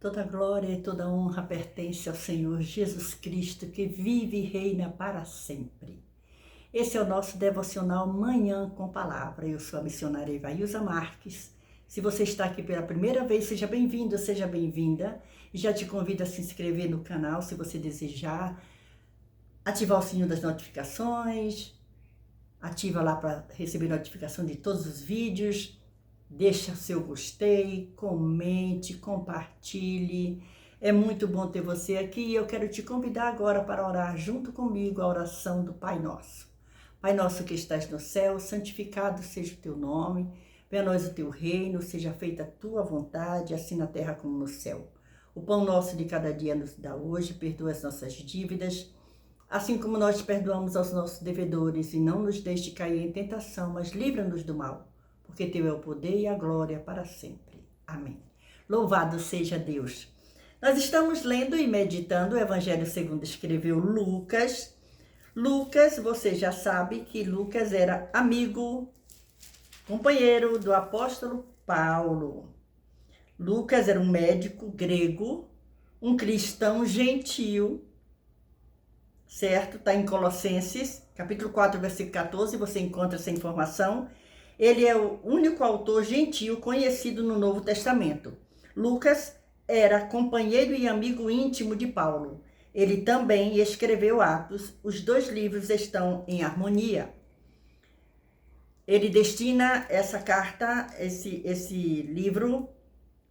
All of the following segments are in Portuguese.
Toda glória e toda honra pertence ao Senhor Jesus Cristo, que vive e reina para sempre. Esse é o nosso devocional Manhã com Palavra. Eu sou a missionária Ivailza Marques. Se você está aqui pela primeira vez, seja bem-vindo, seja bem-vinda. E já te convido a se inscrever no canal, se você desejar. Ativar o sininho das notificações. Ativa lá para receber notificação de todos os vídeos. Deixa seu gostei, comente, compartilhe. É muito bom ter você aqui e eu quero te convidar agora para orar junto comigo a oração do Pai Nosso. Pai nosso que estás no céu, santificado seja o teu nome. Venha a nós o teu reino, seja feita a tua vontade, assim na terra como no céu. O pão nosso de cada dia nos dá hoje, perdoa as nossas dívidas, assim como nós perdoamos aos nossos devedores, e não nos deixe cair em tentação, mas livra-nos do mal. Porque teu é o poder e a glória para sempre. Amém. Louvado seja Deus. Nós estamos lendo e meditando o Evangelho segundo escreveu Lucas. Lucas, você já sabe que Lucas era amigo, companheiro do apóstolo Paulo. Lucas era um médico grego, um cristão gentil, certo? Está em Colossenses, capítulo 4, versículo 14, você encontra essa informação. Ele é o único autor gentil conhecido no Novo Testamento. Lucas era companheiro e amigo íntimo de Paulo. Ele também escreveu Atos. Os dois livros estão em harmonia. Ele destina essa carta, esse livro,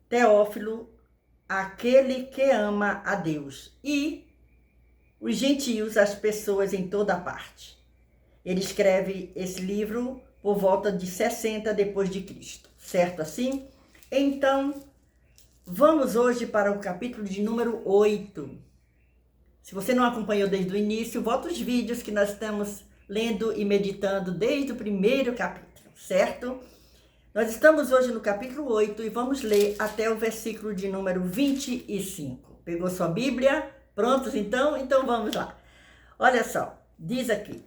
Teófilo, àquele que ama a Deus, e os gentios, as pessoas em toda parte. Ele escreve esse livro por volta de 60 depois de Cristo, certo assim? Então, vamos hoje para o capítulo de número 8. Se você não acompanhou desde o início, volta os vídeos que nós estamos lendo e meditando desde o primeiro capítulo, certo? Nós estamos hoje no capítulo 8 e vamos ler até o versículo de número 25. Pegou sua Bíblia? Prontos então? Então vamos lá. Olha só, diz aqui: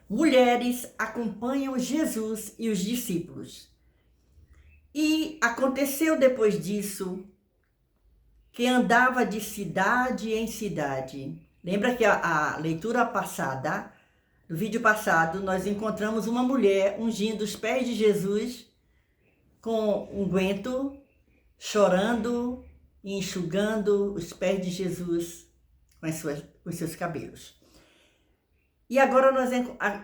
mulheres acompanham Jesus e os discípulos. E aconteceu depois disso que andava de cidade em cidade. Lembra que a leitura passada, no vídeo passado, nós encontramos uma mulher ungindo os pés de Jesus com unguento, chorando e enxugando os pés de Jesus com os seus cabelos. E agora nós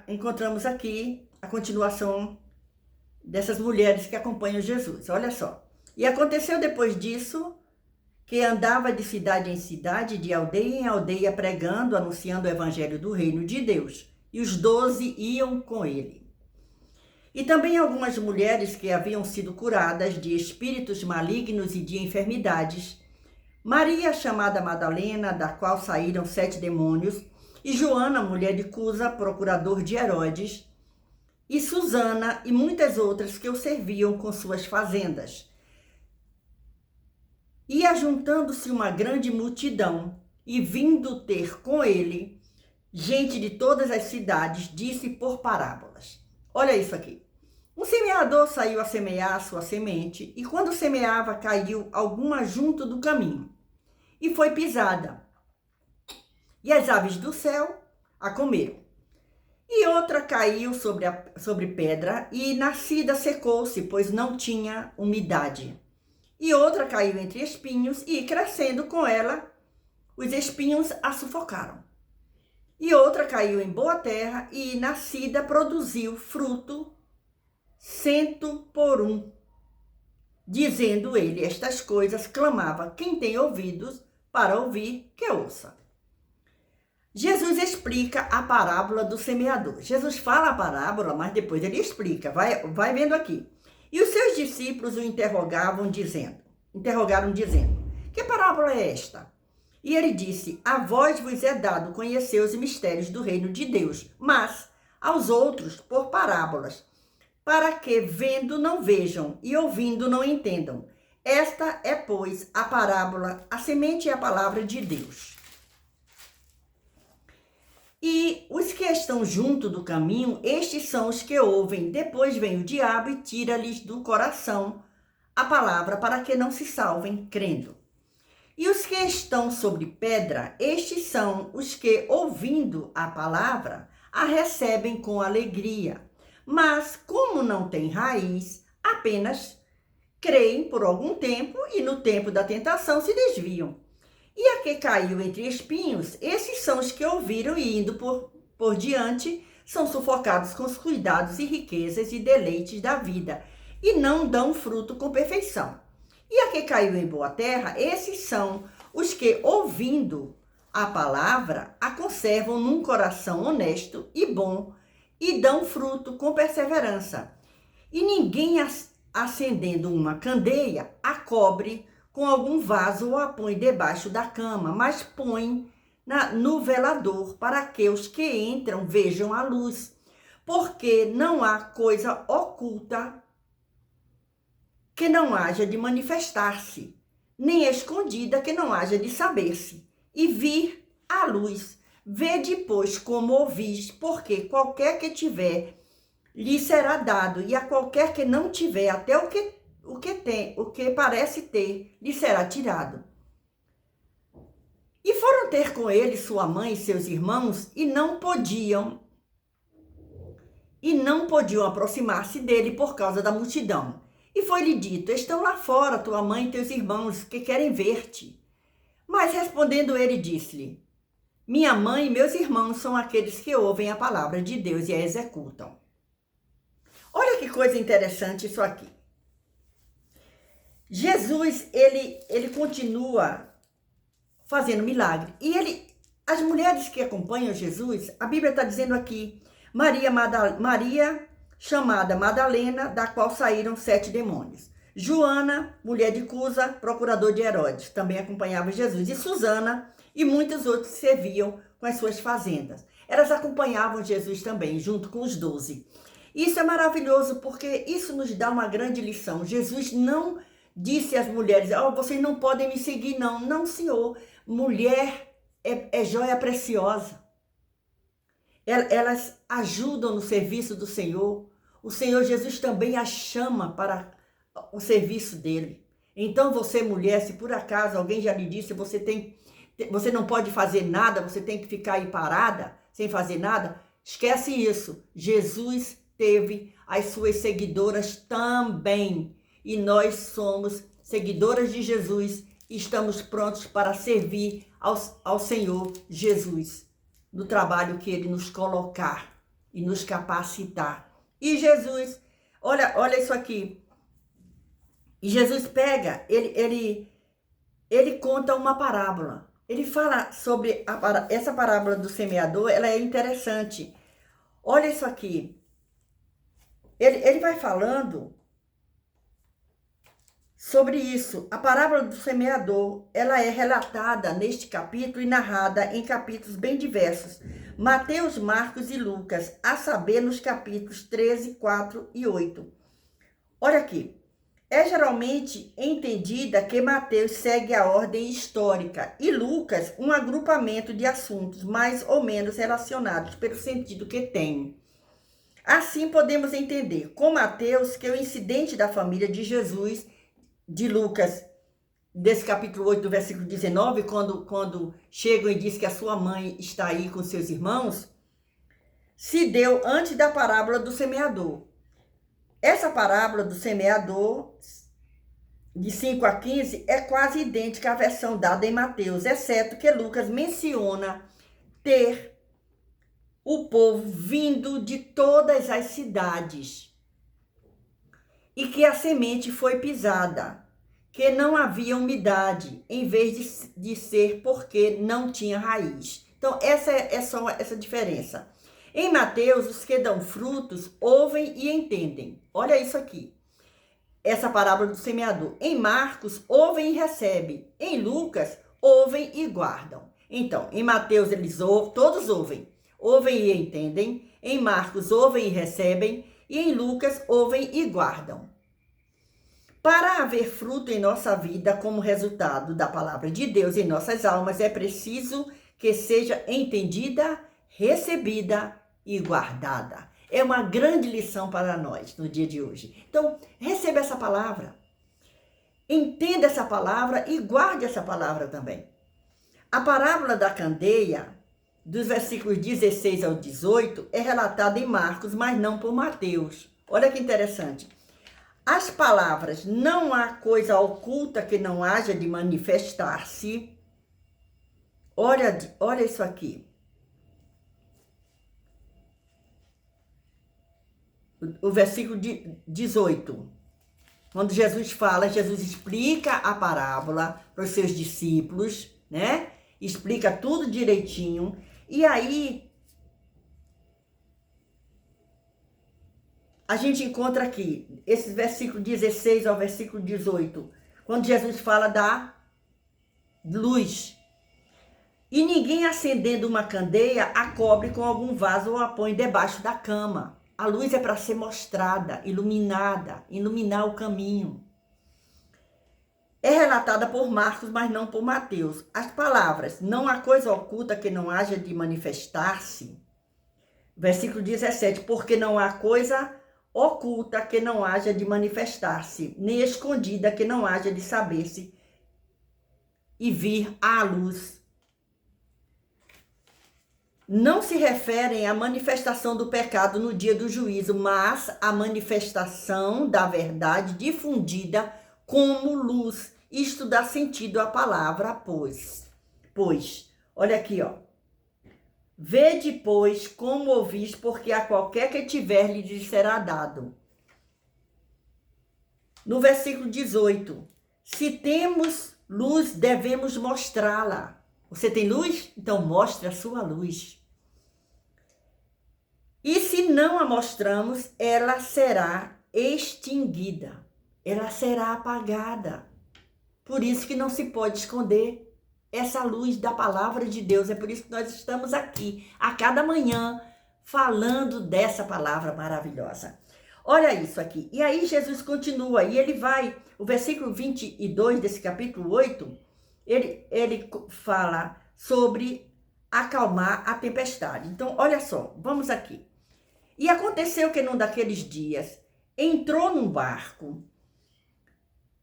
encontramos aqui a continuação dessas mulheres que acompanham Jesus. Olha só. E aconteceu depois disso que andava de cidade em cidade, de aldeia em aldeia, pregando, anunciando o evangelho do reino de Deus. E os 12 iam com ele. E também algumas mulheres que haviam sido curadas de espíritos malignos e de enfermidades. Maria, chamada Madalena, da qual saíram 7 demônios, e Joana, mulher de Cusa, procurador de Herodes, e Susana e muitas outras que o serviam com suas fazendas. E ajuntando-se uma grande multidão, e vindo ter com ele gente de todas as cidades, disse por parábolas. Olha isso aqui. Um semeador saiu a semear a sua semente, e quando semeava, caiu alguma junto do caminho, e foi pisada. E as aves do céu a comeram. E outra caiu sobre pedra, e nascida secou-se, pois não tinha umidade. E outra caiu entre espinhos, e crescendo com ela, os espinhos a sufocaram. E outra caiu em boa terra, e nascida produziu fruto 100 por 1. Dizendo ele estas coisas, clamava: quem tem ouvidos para ouvir, que ouça. Jesus explica a parábola do semeador. Jesus fala a parábola, mas depois ele explica. Vai vendo aqui. E os seus discípulos o interrogaram dizendo: que parábola é esta? E ele disse: a vós vos é dado conhecer os mistérios do reino de Deus, mas aos outros por parábolas, para que vendo não vejam e ouvindo não entendam. Esta é, pois, a parábola, a semente é a palavra de Deus. E os que estão junto do caminho, estes são os que ouvem. Depois vem o diabo e tira-lhes do coração a palavra para que não se salvem crendo. E os que estão sobre pedra, estes são os que, ouvindo a palavra, a recebem com alegria. Mas, como não tem raiz, apenas creem por algum tempo e no tempo da tentação se desviam. E a que caiu entre espinhos, esses são os que ouviram e indo por diante, são sufocados com os cuidados e riquezas e deleites da vida e não dão fruto com perfeição. E a que caiu em boa terra, esses são os que, ouvindo a palavra, a conservam num coração honesto e bom e dão fruto com perseverança. E ninguém, acendendo uma candeia, a cobre com algum vaso ou a põe debaixo da cama, mas põe no velador, para que os que entram vejam a luz. Porque não há coisa oculta que não haja de manifestar-se, nem escondida que não haja de saber-se, e vir à luz. Vede, pois, como ouvis, porque qualquer que tiver, lhe será dado, e a qualquer que não tiver, até o que parece ter, lhe será tirado. E foram ter com ele sua mãe e seus irmãos, e não podiam aproximar-se dele por causa da multidão. E foi-lhe dito: estão lá fora tua mãe e teus irmãos, que querem ver-te. Mas respondendo ele, disse-lhe: minha mãe e meus irmãos são aqueles que ouvem a palavra de Deus e a executam. Olha que coisa interessante isso aqui. Jesus, ele continua fazendo milagre. E as mulheres que acompanham Jesus, a Bíblia está dizendo aqui, Maria, chamada Madalena, da qual saíram 7 demônios. Joana, mulher de Cusa, procurador de Herodes, também acompanhava Jesus. E Susana e muitos outros serviam com as suas fazendas. Elas acompanhavam Jesus também, junto com os 12. Isso é maravilhoso, porque isso nos dá uma grande lição. Jesus não disse às mulheres: vocês não podem me seguir, não. Não, senhor. Mulher é joia preciosa. Elas ajudam no serviço do Senhor. O Senhor Jesus também as chama para o serviço dele. Então você, mulher, se por acaso alguém já lhe disse você não pode fazer nada, você tem que ficar aí parada, sem fazer nada, esquece isso. Jesus teve as suas seguidoras também. E nós somos seguidoras de Jesus e estamos prontos para servir ao Senhor Jesus no trabalho que ele nos colocar e nos capacitar. E Jesus, olha isso aqui. E Jesus pega, ele conta uma parábola. Ele fala sobre essa parábola do semeador, ela é interessante. Olha isso aqui. Ele vai falando sobre isso. A parábola do semeador, ela é relatada neste capítulo e narrada em capítulos bem diversos. Mateus, Marcos e Lucas, a saber, nos capítulos 13, 4 e 8. Olha aqui. É geralmente entendida que Mateus segue a ordem histórica e Lucas um agrupamento de assuntos mais ou menos relacionados pelo sentido que tem. Assim, podemos entender com Mateus que o incidente da família de Jesus, de Lucas, desse capítulo 8, do versículo 19, quando chegam e diz que a sua mãe está aí com seus irmãos, se deu antes da parábola do semeador. Essa parábola do semeador, de 5 a 15, é quase idêntica à versão dada em Mateus, exceto que Lucas menciona ter o povo vindo de todas as cidades e que a semente foi pisada, que não havia umidade, em vez de ser porque não tinha raiz. Então, essa é só essa diferença. Em Mateus, os que dão frutos ouvem e entendem. Olha isso aqui. Essa parábola do semeador. Em Marcos, ouvem e recebem. Em Lucas, ouvem e guardam. Então, em Mateus, todos ouvem. Ouvem e entendem. Em Marcos, ouvem e recebem. E em Lucas, ouvem e guardam. Para haver fruto em nossa vida como resultado da palavra de Deus em nossas almas, é preciso que seja entendida, recebida e guardada. É uma grande lição para nós no dia de hoje. Então, receba essa palavra. Entenda essa palavra e guarde essa palavra também. A parábola da candeia, dos versículos 16 ao 18, é relatada em Marcos, mas não por Mateus. Olha que interessante. As palavras, não há coisa oculta que não haja de manifestar-se. Olha isso aqui. O versículo 18. Quando Jesus fala, Jesus explica a parábola para os seus discípulos, né? Explica tudo direitinho. E aí, a gente encontra aqui, esse versículo 16 ao versículo 18, quando Jesus fala da luz. E ninguém acendendo uma candeia a cobre com algum vaso ou a põe debaixo da cama. A luz é para ser mostrada, iluminada, iluminar o caminho. É relatada por Marcos, mas não por Mateus. As palavras, não há coisa oculta que não haja de manifestar-se. Versículo 17, porque não há coisa oculta que não haja de manifestar-se, nem escondida que não haja de saber-se e vir à luz. Não se referem à manifestação do pecado no dia do juízo, mas à manifestação da verdade difundida como luz. Isto dá sentido à palavra pois. Olha aqui, ó. Vede, pois, como ouvis, porque a qualquer que tiver lhe será dado. No versículo 18, se temos luz, devemos mostrá-la. Você tem luz? Então mostre a sua luz. E se não a mostramos, ela será extinguida. Ela será apagada. Por isso que não se pode esconder essa luz da palavra de Deus. É por isso que nós estamos aqui, a cada manhã, falando dessa palavra maravilhosa. Olha isso aqui. E aí Jesus continua, e ele vai, o versículo 22 desse capítulo 8, ele fala sobre acalmar a tempestade. Então, olha só, vamos aqui. E aconteceu que num daqueles dias, entrou num barco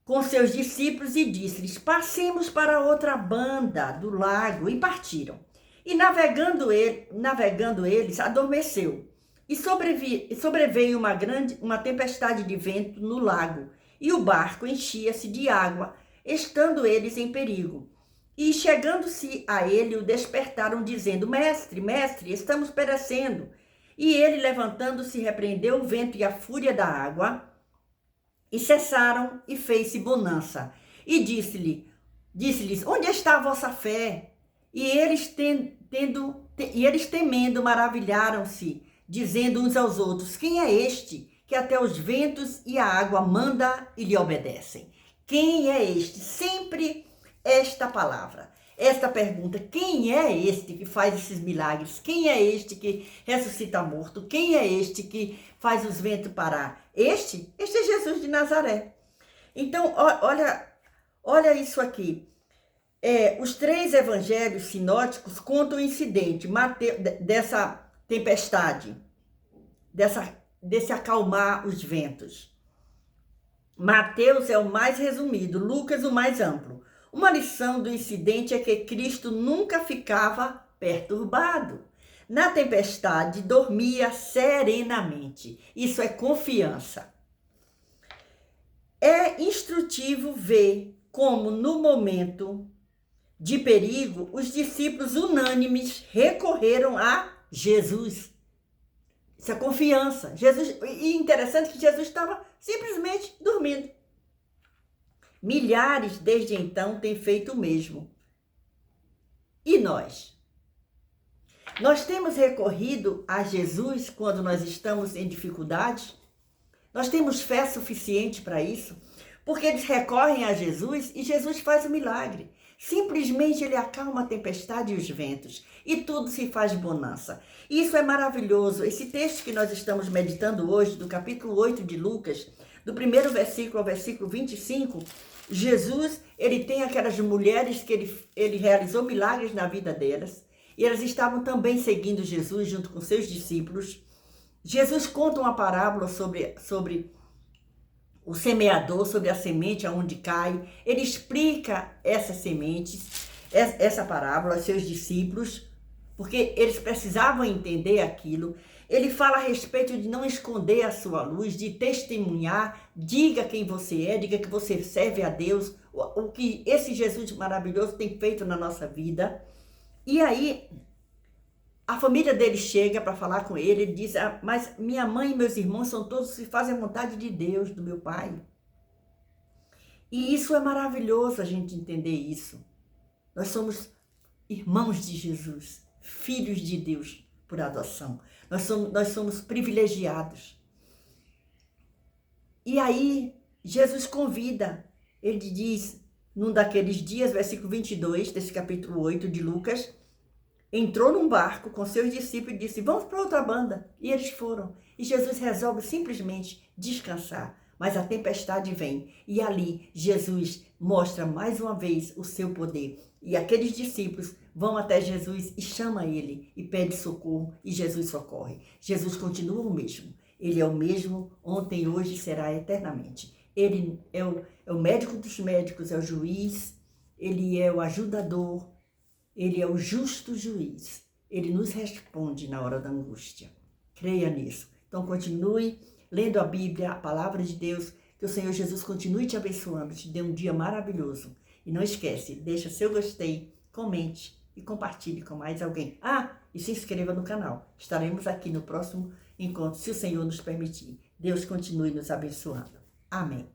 com seus discípulos e disse-lhes, passemos para outra banda do lago, e partiram. E navegando eles, adormeceu. E sobreveio uma tempestade de vento no lago, e o barco enchia-se de água, estando eles em perigo. E chegando-se a ele, o despertaram, dizendo, mestre, estamos perecendo. E ele, levantando-se, repreendeu o vento e a fúria da água, e cessaram, e fez-se bonança. E disse-lhes, onde está a vossa fé? E eles temendo, maravilharam-se, dizendo uns aos outros, quem é este, que até os ventos e a água manda e lhe obedecem? Quem é este? Sempre esta palavra, esta pergunta, quem é este que faz esses milagres? Quem é este que ressuscita morto? Quem é este que faz os ventos parar? Este é Jesus de Nazaré. Então, olha isso aqui. Os 3 evangelhos sinóticos contam o incidente dessa tempestade, desse acalmar os ventos. Mateus é o mais resumido, Lucas o mais amplo. Uma lição do incidente é que Cristo nunca ficava perturbado. Na tempestade, dormia serenamente. Isso é confiança. É instrutivo ver como, no momento de perigo, os discípulos unânimes recorreram a Jesus. Isso é confiança. E interessante que Jesus estava simplesmente dormindo. Milhares desde então têm feito o mesmo. E nós? Nós temos recorrido a Jesus quando nós estamos em dificuldade? Nós temos fé suficiente para isso? Porque eles recorrem a Jesus e Jesus faz o milagre. Simplesmente ele acalma a tempestade e os ventos e tudo se faz bonança. Isso é maravilhoso. Esse texto que nós estamos meditando hoje, do capítulo 8 de Lucas, do primeiro versículo ao versículo 25, Jesus, ele tem aquelas mulheres que ele realizou milagres na vida delas, e elas estavam também seguindo Jesus junto com seus discípulos. Jesus conta uma parábola sobre o semeador, sobre a semente aonde cai. Ele explica essas sementes, essa parábola aos seus discípulos, porque eles precisavam entender aquilo. Ele fala a respeito de não esconder a sua luz, de testemunhar, diga quem você é, diga que você serve a Deus, o que esse Jesus maravilhoso tem feito na nossa vida. E aí, a família dele chega para falar com ele, ele diz, mas minha mãe e meus irmãos são todos que fazem a vontade de Deus, do meu Pai. E isso é maravilhoso a gente entender isso. Nós somos irmãos de Jesus, filhos de Deus por adoção. Nós somos privilegiados. E aí, Jesus convida, ele diz, num daqueles dias, versículo 22, desse capítulo 8 de Lucas, entrou num barco com seus discípulos e disse, vamos para outra banda. E eles foram. E Jesus resolve simplesmente descansar. Mas a tempestade vem. E ali, Jesus mostra mais uma vez o seu poder. E aqueles discípulos vão até Jesus e chamam ele e pede socorro. E Jesus socorre. Jesus continua o mesmo. Ele é o mesmo ontem, hoje e será eternamente. Ele é o médico dos médicos, é o juiz. Ele é o ajudador. Ele é o justo juiz. Ele nos responde na hora da angústia. Creia nisso. Então continue lendo a Bíblia, a palavra de Deus. Que o Senhor Jesus continue te abençoando. Te dê um dia maravilhoso. E não esquece, deixa seu gostei, comente e compartilhe com mais alguém. E se inscreva no canal. Estaremos aqui no próximo encontro, se o Senhor nos permitir. Deus continue nos abençoando. Amém.